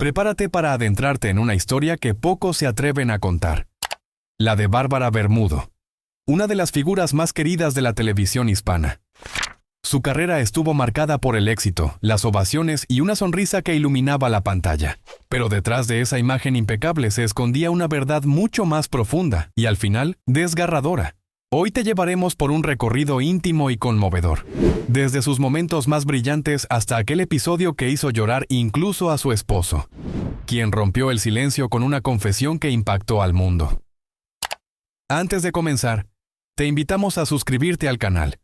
Prepárate para adentrarte en una historia que pocos se atreven a contar. La de Bárbara Bermudo, una de las figuras más queridas de la televisión hispana. Su carrera estuvo marcada por el éxito, las ovaciones y una sonrisa que iluminaba la pantalla. Pero detrás de esa imagen impecable se escondía una verdad mucho más profunda y, al final, desgarradora. Hoy te llevaremos por un recorrido íntimo y conmovedor. Desde sus momentos más brillantes hasta aquel episodio que hizo llorar incluso a su esposo, quien rompió el silencio con una confesión que impactó al mundo. Antes de comenzar, te invitamos a suscribirte al canal,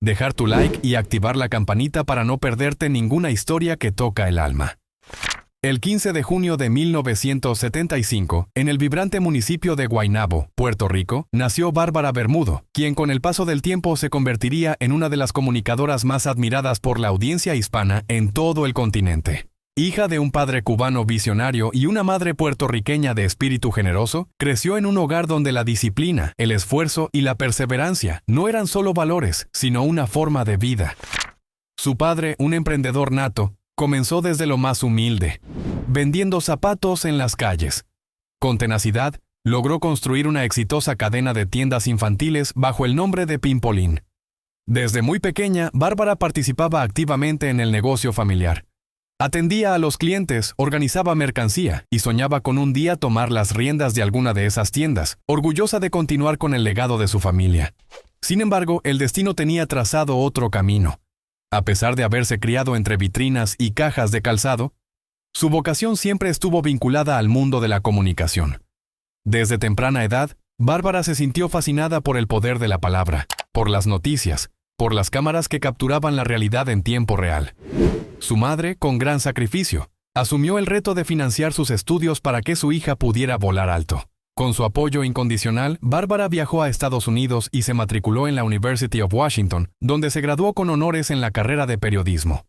dejar tu like y activar la campanita para no perderte ninguna historia que toca el alma. El 15 de junio de 1975, en el vibrante municipio de Guaynabo, Puerto Rico, nació Bárbara Bermudo, quien con el paso del tiempo se convertiría en una de las comunicadoras más admiradas por la audiencia hispana en todo el continente. Hija de un padre cubano visionario y una madre puertorriqueña de espíritu generoso, creció en un hogar donde la disciplina, el esfuerzo y la perseverancia no eran solo valores, sino una forma de vida. Su padre, un emprendedor nato, comenzó desde lo más humilde, vendiendo zapatos en las calles. Con tenacidad, logró construir una exitosa cadena de tiendas infantiles bajo el nombre de Pimpolín. Desde muy pequeña, Bárbara participaba activamente en el negocio familiar. Atendía a los clientes, organizaba mercancía y soñaba con un día tomar las riendas de alguna de esas tiendas, orgullosa de continuar con el legado de su familia. Sin embargo, el destino tenía trazado otro camino. A pesar de haberse criado entre vitrinas y cajas de calzado, su vocación siempre estuvo vinculada al mundo de la comunicación. Desde temprana edad, Bárbara se sintió fascinada por el poder de la palabra, por las noticias, por las cámaras que capturaban la realidad en tiempo real. Su madre, con gran sacrificio, asumió el reto de financiar sus estudios para que su hija pudiera volar alto. Con su apoyo incondicional, Bárbara viajó a Estados Unidos y se matriculó en la University of Washington, donde se graduó con honores en la carrera de periodismo.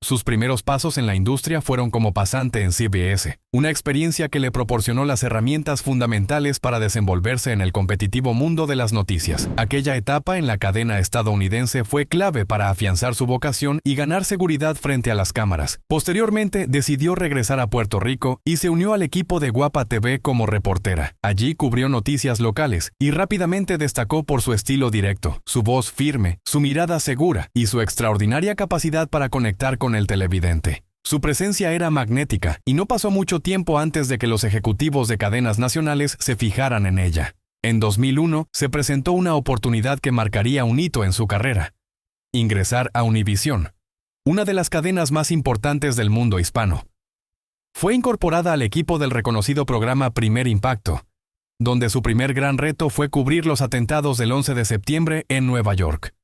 Sus primeros pasos en la industria fueron como pasante en CBS, una experiencia que le proporcionó las herramientas fundamentales para desenvolverse en el competitivo mundo de las noticias. Aquella etapa en la cadena estadounidense fue clave para afianzar su vocación y ganar seguridad frente a las cámaras. Posteriormente, decidió regresar a Puerto Rico y se unió al equipo de Guapa TV como reportera. Allí cubrió noticias locales y rápidamente destacó por su estilo directo, su voz firme, su mirada segura y su extraordinaria capacidad para conectar con el televidente. Su presencia era magnética y no pasó mucho tiempo antes de que los ejecutivos de cadenas nacionales se fijaran en ella. En 2001 se presentó una oportunidad que marcaría un hito en su carrera: ingresar a Univisión, una de las cadenas más importantes del mundo hispano. Fue incorporada al equipo del reconocido programa Primer Impacto, donde su primer gran reto fue cubrir los atentados del 11 de septiembre en Nueva York.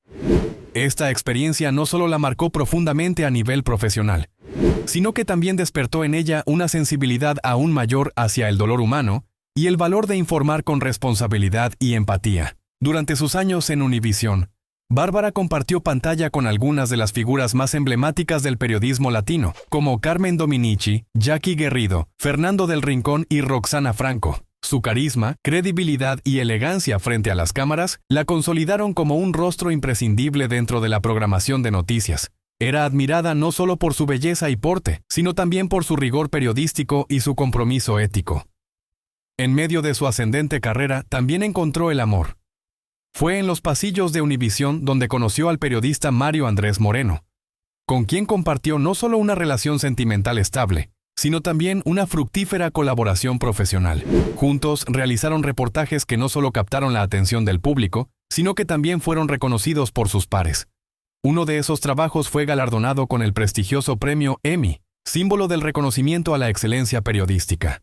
Esta experiencia no solo la marcó profundamente a nivel profesional, sino que también despertó en ella una sensibilidad aún mayor hacia el dolor humano y el valor de informar con responsabilidad y empatía. Durante sus años en Univisión, Bárbara compartió pantalla con algunas de las figuras más emblemáticas del periodismo latino, como Carmen Dominici, Jackie Guerrido, Fernando del Rincón y Roxana Franco. Su carisma, credibilidad y elegancia frente a las cámaras la consolidaron como un rostro imprescindible dentro de la programación de noticias. Era admirada no solo por su belleza y porte, sino también por su rigor periodístico y su compromiso ético. En medio de su ascendente carrera, también encontró el amor. Fue en los pasillos de Univisión donde conoció al periodista Mario Andrés Moreno, con quien compartió no solo una relación sentimental estable, sino también una fructífera colaboración profesional. Juntos realizaron reportajes que no solo captaron la atención del público, sino que también fueron reconocidos por sus pares. Uno de esos trabajos fue galardonado con el prestigioso premio Emmy, símbolo del reconocimiento a la excelencia periodística.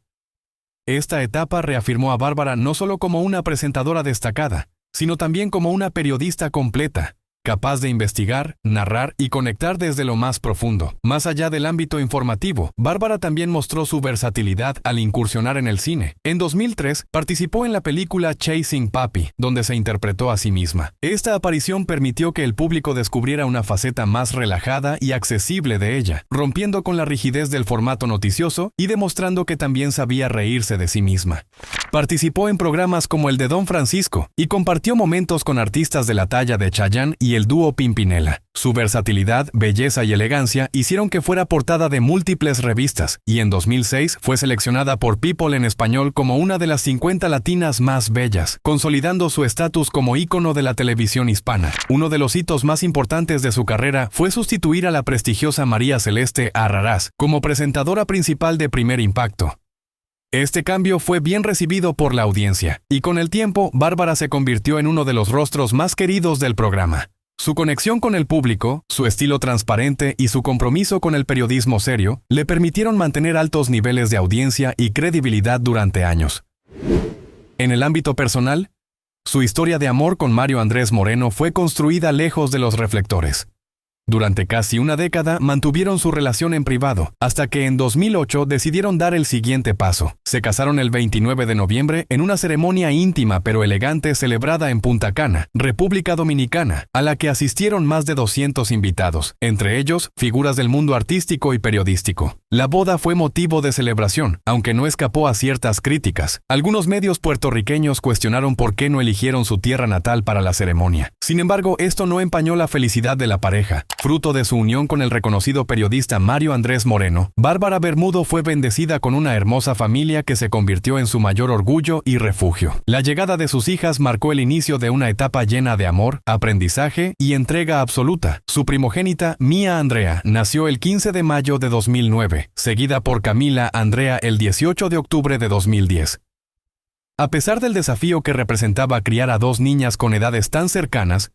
Esta etapa reafirmó a Bárbara no solo como una presentadora destacada, sino también como una periodista completa, capaz de investigar, narrar y conectar desde lo más profundo. Más allá del ámbito informativo, Bárbara también mostró su versatilidad al incursionar en el cine. En 2003, participó en la película Chasing Papi, donde se interpretó a sí misma. Esta aparición permitió que el público descubriera una faceta más relajada y accesible de ella, rompiendo con la rigidez del formato noticioso y demostrando que también sabía reírse de sí misma. Participó en programas como el de Don Francisco y compartió momentos con artistas de la talla de Chayanne y el dúo Pimpinela. Su versatilidad, belleza y elegancia hicieron que fuera portada de múltiples revistas y en 2006 fue seleccionada por People en español como una de las 50 latinas más bellas, consolidando su estatus como ícono de la televisión hispana. Uno de los hitos más importantes de su carrera fue sustituir a la prestigiosa María Celeste Arrarás como presentadora principal de Primer Impacto. Este cambio fue bien recibido por la audiencia, y con el tiempo, Bárbara se convirtió en uno de los rostros más queridos del programa. Su conexión con el público, su estilo transparente y su compromiso con el periodismo serio le permitieron mantener altos niveles de audiencia y credibilidad durante años. En el ámbito personal, su historia de amor con Mario Andrés Moreno fue construida lejos de los reflectores. Durante casi una década mantuvieron su relación en privado, hasta que en 2008 decidieron dar el siguiente paso. Se casaron el 29 de noviembre en una ceremonia íntima pero elegante celebrada en Punta Cana, República Dominicana, a la que asistieron más de 200 invitados, entre ellos figuras del mundo artístico y periodístico. La boda fue motivo de celebración, aunque no escapó a ciertas críticas. Algunos medios puertorriqueños cuestionaron por qué no eligieron su tierra natal para la ceremonia. Sin embargo, esto no empañó la felicidad de la pareja. Fruto de su unión con el reconocido periodista Mario Andrés Moreno, Bárbara Bermudo fue bendecida con una hermosa familia que se convirtió en su mayor orgullo y refugio. La llegada de sus hijas marcó el inicio de una etapa llena de amor, aprendizaje y entrega absoluta. Su primogénita, Mía Andrea, nació el 15 de mayo de 2009, seguida por Camila Andrea el 18 de octubre de 2010. A pesar del desafío que representaba criar a dos niñas con edades tan cercanas,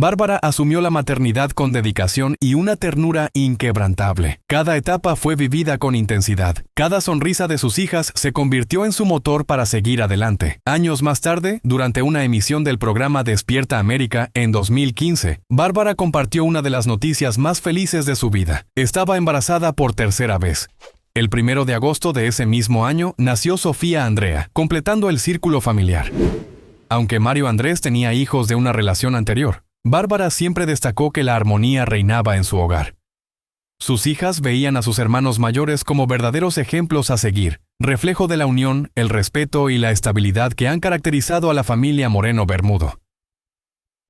Bárbara asumió la maternidad con dedicación y una ternura inquebrantable. Cada etapa fue vivida con intensidad. Cada sonrisa de sus hijas se convirtió en su motor para seguir adelante. Años más tarde, durante una emisión del programa Despierta América en 2015, Bárbara compartió una de las noticias más felices de su vida. Estaba embarazada por tercera vez. El 1 de agosto de ese mismo año nació Sofía Andrea, completando el círculo familiar. Aunque Mario Andrés tenía hijos de una relación anterior, Bárbara siempre destacó que la armonía reinaba en su hogar. Sus hijas veían a sus hermanos mayores como verdaderos ejemplos a seguir, reflejo de la unión, el respeto y la estabilidad que han caracterizado a la familia Moreno Bermudo.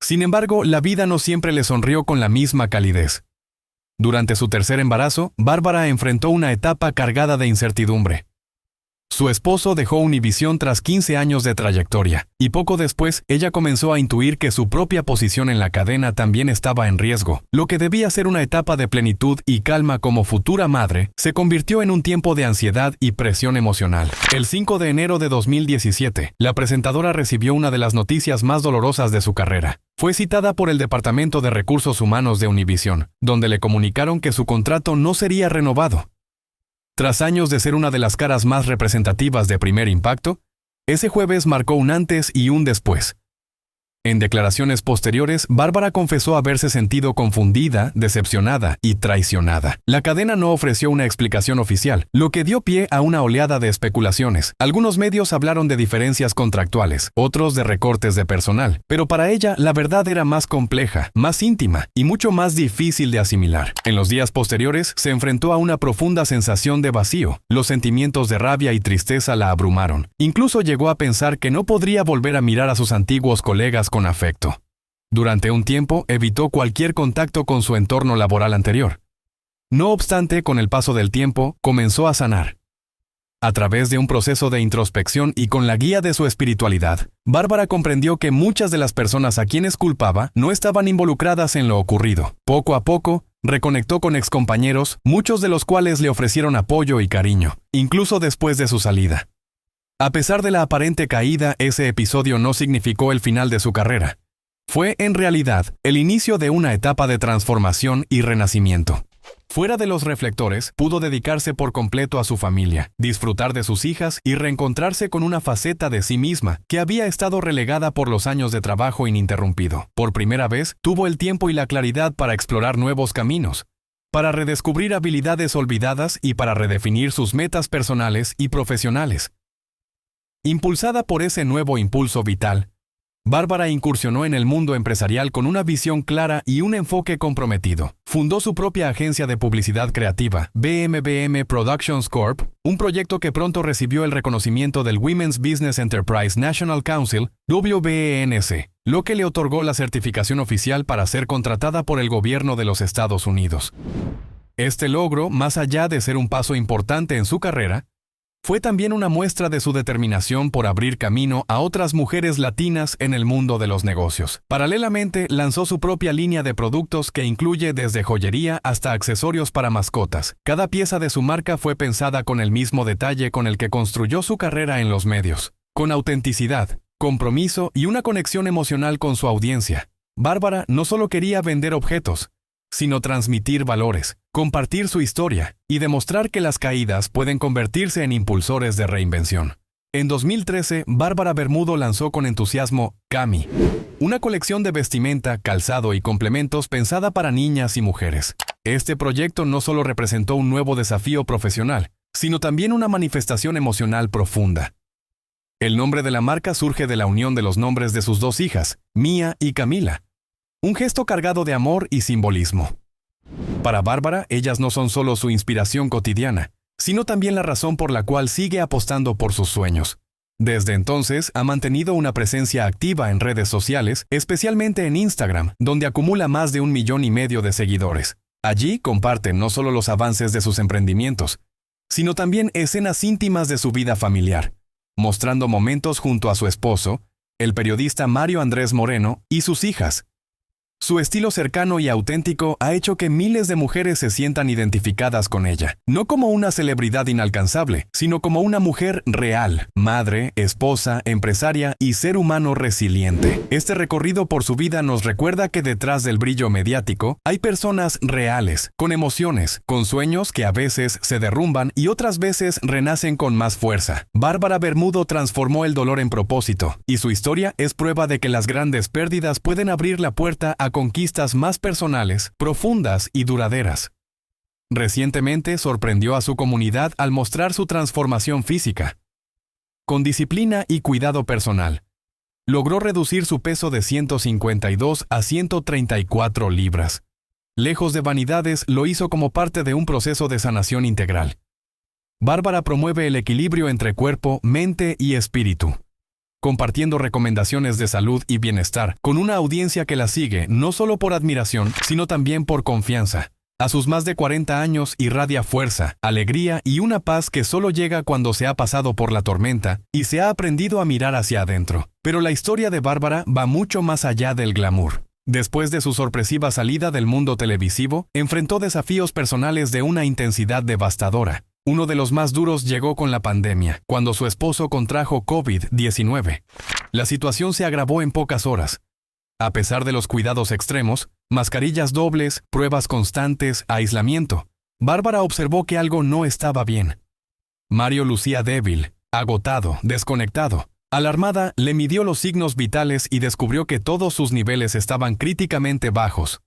Sin embargo, la vida no siempre le sonrió con la misma calidez. Durante su tercer embarazo, Bárbara enfrentó una etapa cargada de incertidumbre. Su esposo dejó Univisión tras 15 años de trayectoria, y poco después ella comenzó a intuir que su propia posición en la cadena también estaba en riesgo. Lo que debía ser una etapa de plenitud y calma como futura madre, se convirtió en un tiempo de ansiedad y presión emocional. El 5 de enero de 2017, la presentadora recibió una de las noticias más dolorosas de su carrera. Fue citada por el Departamento de Recursos Humanos de Univisión, donde le comunicaron que su contrato no sería renovado. Tras años de ser una de las caras más representativas de Primer Impacto, ese jueves marcó un antes y un después. En declaraciones posteriores, Bárbara confesó haberse sentido confundida, decepcionada y traicionada. La cadena no ofreció una explicación oficial, lo que dio pie a una oleada de especulaciones. Algunos medios hablaron de diferencias contractuales, otros de recortes de personal, pero para ella la verdad era más compleja, más íntima y mucho más difícil de asimilar. En los días posteriores, se enfrentó a una profunda sensación de vacío. Los sentimientos de rabia y tristeza la abrumaron. Incluso llegó a pensar que no podría volver a mirar a sus antiguos colegas con afecto. Durante un tiempo evitó cualquier contacto con su entorno laboral anterior. No obstante, con el paso del tiempo, comenzó a sanar. A través de un proceso de introspección y con la guía de su espiritualidad, Bárbara comprendió que muchas de las personas a quienes culpaba no estaban involucradas en lo ocurrido. Poco a poco, reconectó con excompañeros, muchos de los cuales le ofrecieron apoyo y cariño, incluso después de su salida. A pesar de la aparente caída, ese episodio no significó el final de su carrera. Fue, en realidad, el inicio de una etapa de transformación y renacimiento. Fuera de los reflectores, pudo dedicarse por completo a su familia, disfrutar de sus hijas y reencontrarse con una faceta de sí misma que había estado relegada por los años de trabajo ininterrumpido. Por primera vez, tuvo el tiempo y la claridad para explorar nuevos caminos, para redescubrir habilidades olvidadas y para redefinir sus metas personales y profesionales. Impulsada por ese nuevo impulso vital, Bárbara incursionó en el mundo empresarial con una visión clara y un enfoque comprometido. Fundó su propia agencia de publicidad creativa, BMBM Productions Corp., un proyecto que pronto recibió el reconocimiento del Women's Business Enterprise National Council, WBENC, lo que le otorgó la certificación oficial para ser contratada por el gobierno de los Estados Unidos. Este logro, más allá de ser un paso importante en su carrera, fue también una muestra de su determinación por abrir camino a otras mujeres latinas en el mundo de los negocios. Paralelamente, lanzó su propia línea de productos que incluye desde joyería hasta accesorios para mascotas. Cada pieza de su marca fue pensada con el mismo detalle con el que construyó su carrera en los medios. Con autenticidad, compromiso y una conexión emocional con su audiencia, Bárbara no solo quería vender objetos, sino transmitir valores, compartir su historia y demostrar que las caídas pueden convertirse en impulsores de reinvención. En 2013, Bárbara Bermudo lanzó con entusiasmo Cami, una colección de vestimenta, calzado y complementos pensada para niñas y mujeres. Este proyecto no solo representó un nuevo desafío profesional, sino también una manifestación emocional profunda. El nombre de la marca surge de la unión de los nombres de sus dos hijas, Mía y Camila, un gesto cargado de amor y simbolismo. Para Bárbara, ellas no son solo su inspiración cotidiana, sino también la razón por la cual sigue apostando por sus sueños. Desde entonces, ha mantenido una presencia activa en redes sociales, especialmente en Instagram, donde acumula más de 1,5 millones de seguidores. Allí comparte no solo los avances de sus emprendimientos, sino también escenas íntimas de su vida familiar, mostrando momentos junto a su esposo, el periodista Mario Andrés Moreno, y sus hijas. Su estilo cercano y auténtico ha hecho que miles de mujeres se sientan identificadas con ella, no como una celebridad inalcanzable, sino como una mujer real, madre, esposa, empresaria y ser humano resiliente. Este recorrido por su vida nos recuerda que detrás del brillo mediático hay personas reales, con emociones, con sueños que a veces se derrumban y otras veces renacen con más fuerza. Bárbara Bermudo transformó el dolor en propósito, y su historia es prueba de que las grandes pérdidas pueden abrir la puerta a conquistas más personales, profundas y duraderas. Recientemente sorprendió a su comunidad al mostrar su transformación física. Con disciplina y cuidado personal, logró reducir su peso de 152 a 134 libras. Lejos de vanidades, lo hizo como parte de un proceso de sanación integral. Bárbara promueve el equilibrio entre cuerpo, mente y espíritu, compartiendo recomendaciones de salud y bienestar con una audiencia que la sigue no solo por admiración, sino también por confianza. A sus más de 40 años irradia fuerza, alegría y una paz que solo llega cuando se ha pasado por la tormenta y se ha aprendido a mirar hacia adentro. Pero la historia de Bárbara va mucho más allá del glamour. Después de su sorpresiva salida del mundo televisivo, enfrentó desafíos personales de una intensidad devastadora. Uno de los más duros llegó con la pandemia, cuando su esposo contrajo COVID-19. La situación se agravó en pocas horas. A pesar de los cuidados extremos, mascarillas dobles, pruebas constantes, aislamiento, Bárbara observó que algo no estaba bien. Mario lucía débil, agotado, desconectado. Alarmada, le midió los signos vitales y descubrió que todos sus niveles estaban críticamente bajos.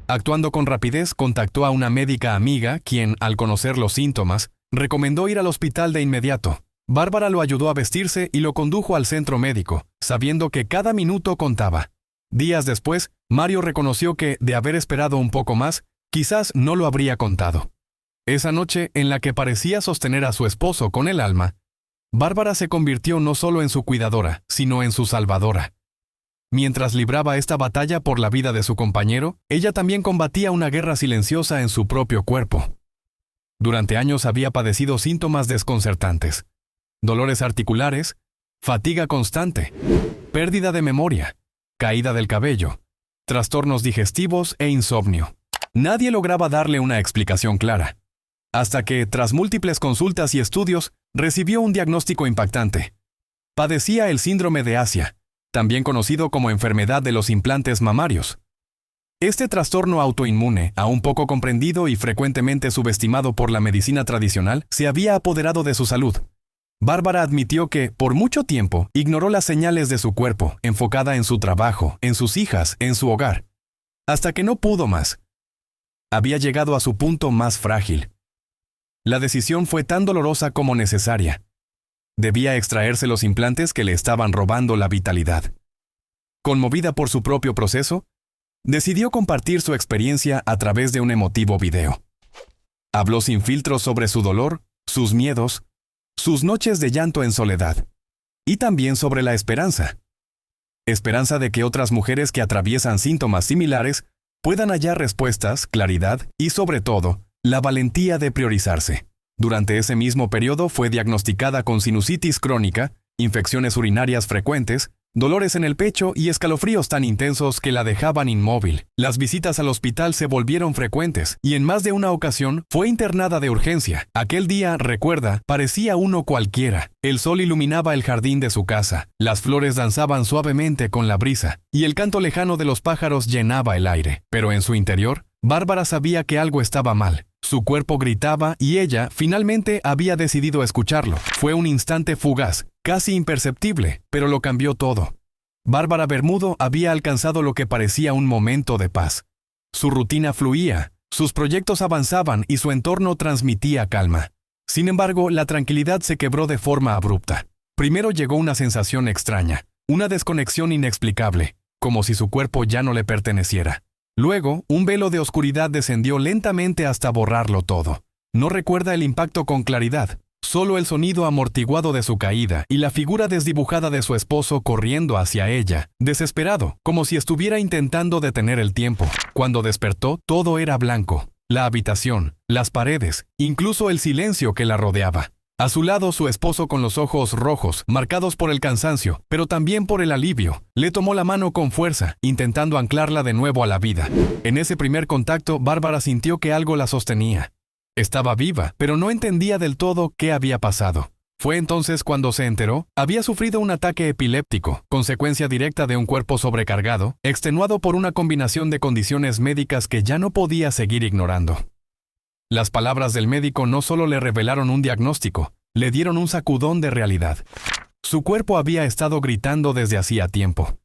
Actuando con rapidez, contactó a una médica amiga, quien, al conocer los síntomas, recomendó ir al hospital de inmediato. Bárbara lo ayudó a vestirse y lo condujo al centro médico, sabiendo que cada minuto contaba. Días después, Mario reconoció que, de haber esperado un poco más, quizás no lo habría contado. Esa noche, en la que parecía sostener a su esposo con el alma, Bárbara se convirtió no solo en su cuidadora, sino en su salvadora. Mientras libraba esta batalla por la vida de su compañero, ella también combatía una guerra silenciosa en su propio cuerpo. Durante años había padecido síntomas desconcertantes: dolores articulares, fatiga constante, pérdida de memoria, caída del cabello, trastornos digestivos e insomnio. Nadie lograba darle una explicación clara, hasta que, tras múltiples consultas y estudios, recibió un diagnóstico impactante. Padecía el síndrome de Asia, también conocido como enfermedad de los implantes mamarios. Este trastorno autoinmune, aún poco comprendido y frecuentemente subestimado por la medicina tradicional, se había apoderado de su salud. Bárbara admitió que, por mucho tiempo, ignoró las señales de su cuerpo, enfocada en su trabajo, en sus hijas, en su hogar. Hasta que no pudo más. Había llegado a su punto más frágil. La decisión fue tan dolorosa como necesaria. Debía extraerse los implantes que le estaban robando la vitalidad. conmovida por su propio proceso, decidió compartir su experiencia a través de un emotivo video. Habló sin filtros sobre su dolor, sus miedos, sus noches de llanto en soledad, y también sobre la esperanza. Esperanza de que otras mujeres que atraviesan síntomas similares puedan hallar respuestas, claridad y, sobre todo, la valentía de priorizarse. Durante ese mismo periodo fue diagnosticada con sinusitis crónica, infecciones urinarias frecuentes, dolores en el pecho y escalofríos tan intensos que la dejaban inmóvil. Las visitas al hospital se volvieron frecuentes y en más de una ocasión fue internada de urgencia. Aquel día, recuerda, parecía uno cualquiera. El sol iluminaba el jardín de su casa, las flores danzaban suavemente con la brisa y el canto lejano de los pájaros llenaba el aire. Pero en su interior, Bárbara sabía que algo estaba mal. Su cuerpo gritaba y ella, finalmente, había decidido escucharlo. Fue un instante fugaz, casi imperceptible, pero lo cambió todo. Bárbara Bermudo había alcanzado lo que parecía un momento de paz. Su rutina fluía, sus proyectos avanzaban y su entorno transmitía calma. Sin embargo, la tranquilidad se quebró de forma abrupta. Primero llegó una sensación extraña, una desconexión inexplicable, como si su cuerpo ya no le perteneciera. Luego, un velo de oscuridad descendió lentamente hasta borrarlo todo. No recuerda el impacto con claridad, solo el sonido amortiguado de su caída y la figura desdibujada de su esposo corriendo hacia ella, desesperado, como si estuviera intentando detener el tiempo. Cuando despertó, todo era blanco. La habitación, las paredes, incluso el silencio que la rodeaba. A su lado, su esposo con los ojos rojos, marcados por el cansancio, pero también por el alivio, le tomó la mano con fuerza, intentando anclarla de nuevo a la vida. En ese primer contacto, Bárbara sintió que algo la sostenía. Estaba viva, pero no entendía del todo qué había pasado. Fue entonces cuando se enteró, había sufrido un ataque epiléptico, consecuencia directa de un cuerpo sobrecargado, extenuado por una combinación de condiciones médicas que ya no podía seguir ignorando. Las palabras del médico no solo le revelaron un diagnóstico, le dieron un sacudón de realidad. Su cuerpo había estado gritando desde hacía tiempo,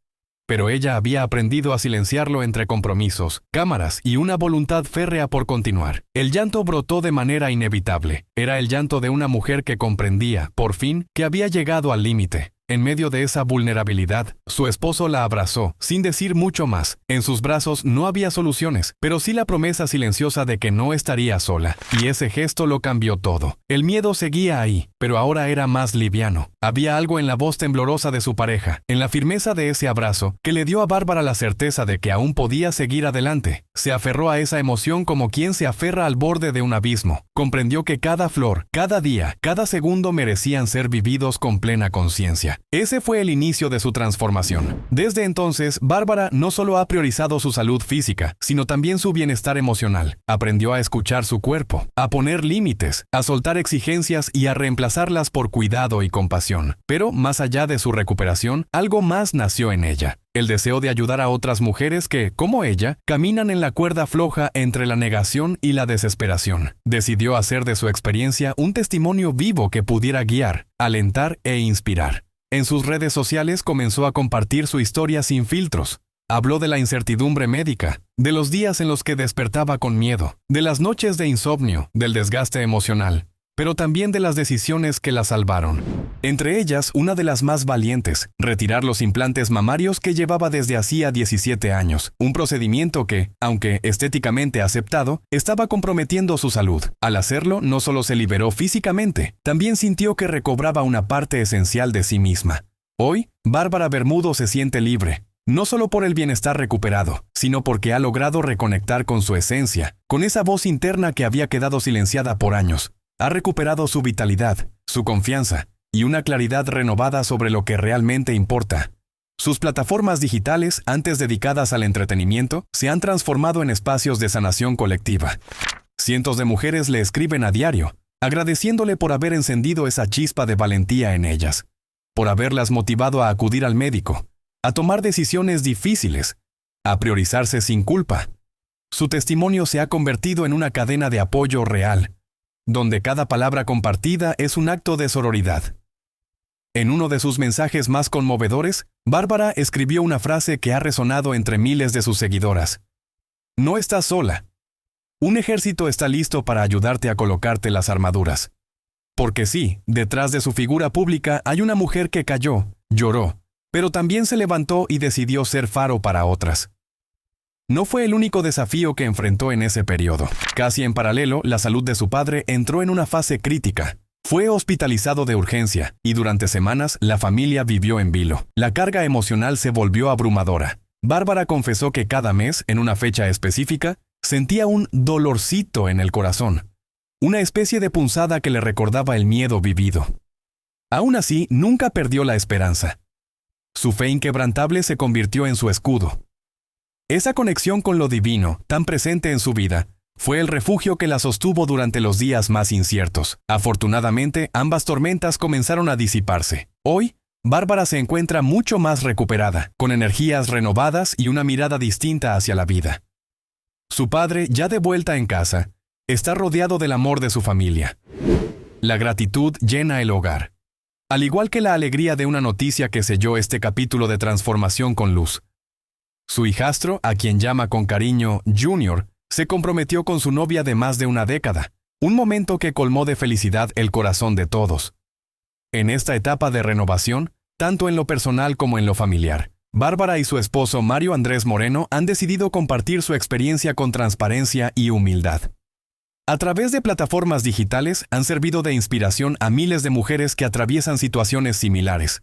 pero ella había aprendido a silenciarlo entre compromisos, cámaras y una voluntad férrea por continuar. El llanto brotó de manera inevitable. Era el llanto de una mujer que comprendía, por fin, que había llegado al límite. En medio de esa vulnerabilidad, su esposo la abrazó, sin decir mucho más. En sus brazos no había soluciones, pero sí la promesa silenciosa de que no estaría sola. Y ese gesto lo cambió todo. El miedo seguía ahí, pero ahora era más liviano. Había algo en la voz temblorosa de su pareja, en la firmeza de ese abrazo, que le dio a Bárbara la certeza de que aún podía seguir adelante. Se aferró a esa emoción como quien se aferra al borde de un abismo. Comprendió que cada flor, cada día, cada segundo merecían ser vividos con plena conciencia. Ese fue el inicio de su transformación. Desde entonces, Bárbara no solo ha priorizado su salud física, sino también su bienestar emocional. Aprendió a escuchar su cuerpo, a poner límites, a soltar exigencias y a reemplazarlas por cuidado y compasión. Pero, más allá de su recuperación, algo más nació en ella. El deseo de ayudar a otras mujeres que, como ella, caminan en la cuerda floja entre la negación y la desesperación. Decidió hacer de su experiencia un testimonio vivo que pudiera guiar, alentar e inspirar. En sus redes sociales comenzó a compartir su historia sin filtros. Habló de la incertidumbre médica, de los días en los que despertaba con miedo, de las noches de insomnio, del desgaste emocional, pero también de las decisiones que la salvaron. Entre ellas, una de las más valientes, retirar los implantes mamarios que llevaba desde hacía 17 años, un procedimiento que, aunque estéticamente aceptado, estaba comprometiendo su salud. Al hacerlo, no solo se liberó físicamente, también sintió que recobraba una parte esencial de sí misma. Hoy, Bárbara Bermudo se siente libre, no solo por el bienestar recuperado, sino porque ha logrado reconectar con su esencia, con esa voz interna que había quedado silenciada por años. Ha recuperado su vitalidad, su confianza y una claridad renovada sobre lo que realmente importa. Sus plataformas digitales, antes dedicadas al entretenimiento, se han transformado en espacios de sanación colectiva. Cientos de mujeres le escriben a diario, agradeciéndole por haber encendido esa chispa de valentía en ellas, por haberlas motivado a acudir al médico, a tomar decisiones difíciles, a priorizarse sin culpa. Su testimonio se ha convertido en una cadena de apoyo real, donde cada palabra compartida es un acto de sororidad. En uno de sus mensajes más conmovedores, Bárbara escribió una frase que ha resonado entre miles de sus seguidoras. No estás sola. Un ejército está listo para ayudarte a colocarte las armaduras. Porque sí, detrás de su figura pública hay una mujer que cayó, lloró, pero también se levantó y decidió ser faro para otras. No fue el único desafío que enfrentó en ese periodo. Casi en paralelo, la salud de su padre entró en una fase crítica. Fue hospitalizado de urgencia, y durante semanas la familia vivió en vilo. La carga emocional se volvió abrumadora. Bárbara confesó que cada mes, en una fecha específica, sentía un dolorcito en el corazón, una especie de punzada que le recordaba el miedo vivido. Aún así, nunca perdió la esperanza. Su fe inquebrantable se convirtió en su escudo. Esa conexión con lo divino, tan presente en su vida, fue el refugio que la sostuvo durante los días más inciertos. Afortunadamente, ambas tormentas comenzaron a disiparse. Hoy, Bárbara se encuentra mucho más recuperada, con energías renovadas y una mirada distinta hacia la vida. Su padre, ya de vuelta en casa, está rodeado del amor de su familia. La gratitud llena el hogar. Al igual que la alegría de una noticia que selló este capítulo de transformación con luz. Su hijastro, a quien llama con cariño Junior, se comprometió con su novia de más de una década, un momento que colmó de felicidad el corazón de todos. En esta etapa de renovación, tanto en lo personal como en lo familiar, Bárbara y su esposo Mario Andrés Moreno han decidido compartir su experiencia con transparencia y humildad. A través de plataformas digitales han servido de inspiración a miles de mujeres que atraviesan situaciones similares.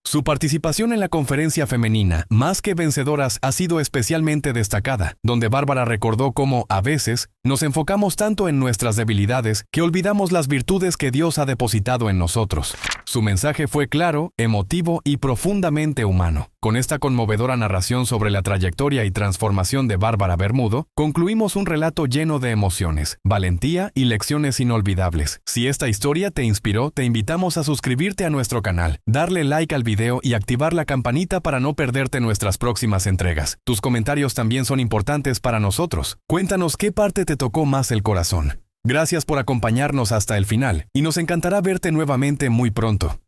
Su participación en la conferencia femenina Más que Vencedoras ha sido especialmente destacada, donde Bárbara recordó cómo, a veces, nos enfocamos tanto en nuestras debilidades que olvidamos las virtudes que Dios ha depositado en nosotros. Su mensaje fue claro, emotivo y profundamente humano. Con esta conmovedora narración sobre la trayectoria y transformación de Bárbara Bermudo, concluimos un relato lleno de emociones, valentía y lecciones inolvidables. Si esta historia te inspiró, te invitamos a suscribirte a nuestro canal, darle like al video y activar la campanita para no perderte nuestras próximas entregas. Tus comentarios también son importantes para nosotros. Cuéntanos qué parte te tocó más el corazón. Gracias por acompañarnos hasta el final, y nos encantará verte nuevamente muy pronto.